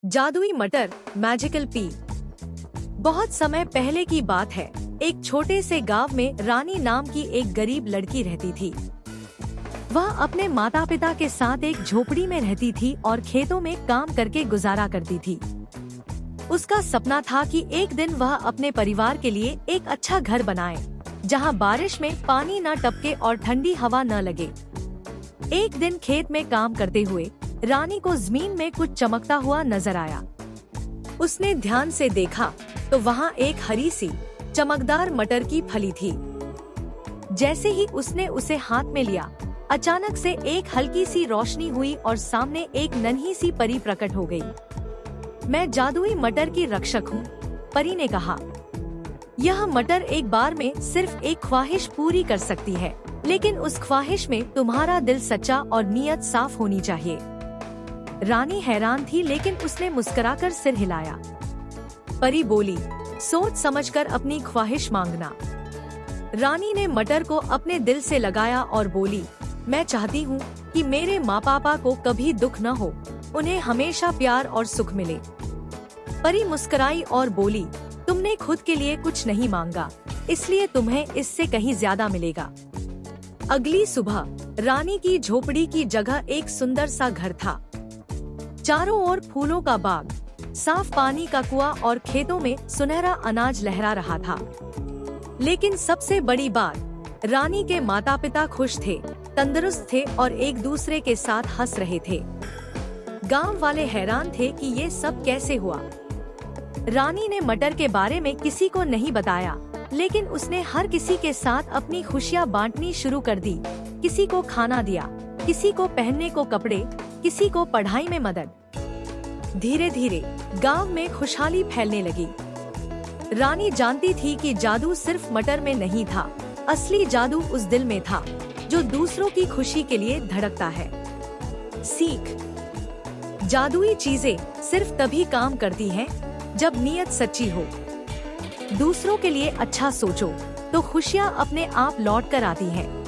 जादुई मटर, magical P. बहुत समय पहले की बात है। एक छोटे से गांव में रानी नाम की एक गरीब लड़की रहती थी। वह अपने माता पिता के साथ एक झोपड़ी में रहती थी और खेतों में काम करके गुजारा करती थी। उसका सपना था कि एक दिन वह अपने परिवार के लिए एक अच्छा घर बनाए, जहां बारिश में पानी न टपके और ठंडी हवा न लगे। एक दिन खेत में काम करते हुए रानी को जमीन में कुछ चमकता हुआ नजर आया। उसने ध्यान से देखा तो वहाँ एक हरी सी चमकदार मटर की फली थी। जैसे ही उसने उसे हाथ में लिया, अचानक से एक हल्की सी रोशनी हुई और सामने एक नन्ही सी परी प्रकट हो गई। मैं जादुई मटर की रक्षक हूँ, परी ने कहा। यह मटर एक बार में सिर्फ एक ख्वाहिश पूरी कर सकती है, लेकिन उस ख्वाहिश में तुम्हारा दिल सच्चा और नीयत साफ होनी चाहिए। रानी हैरान थी, लेकिन उसने मुस्कुराकर सिर हिलाया। परी बोली, सोच समझकर अपनी ख्वाहिश मांगना। रानी ने मटर को अपने दिल से लगाया और बोली, मैं चाहती हूँ कि मेरे माँ पापा को कभी दुख न हो, उन्हें हमेशा प्यार और सुख मिले। परी मुस्कुराई और बोली, तुमने खुद के लिए कुछ नहीं मांगा, इसलिए तुम्हें इससे कहीं ज्यादा मिलेगा। अगली सुबह रानी की झोपड़ी की जगह एक सुंदर सा घर था। चारों ओर फूलों का बाग, साफ पानी का कुआं और खेतों में सुनहरा अनाज लहरा रहा था। लेकिन सबसे बड़ी बात, रानी के माता पिता खुश थे, तंदुरुस्त थे और एक दूसरे के साथ हंस रहे थे। गांव वाले हैरान थे कि ये सब कैसे हुआ। रानी ने मटर के बारे में किसी को नहीं बताया, लेकिन उसने हर किसी के साथ अपनी खुशियाँ बांटनी शुरू कर दी। किसी को खाना दिया, किसी को पहनने को कपड़े, किसी को पढ़ाई में मदद। धीरे धीरे गांव में खुशहाली फैलने लगी। रानी जानती थी कि जादू सिर्फ मटर में नहीं था, असली जादू उस दिल में था जो दूसरों की खुशी के लिए धड़कता है। सीख, जादुई चीजें सिर्फ तभी काम करती हैं जब नीयत सच्ची हो। दूसरों के लिए अच्छा सोचो तो खुशियाँ अपने आप लौट कर आती हैं।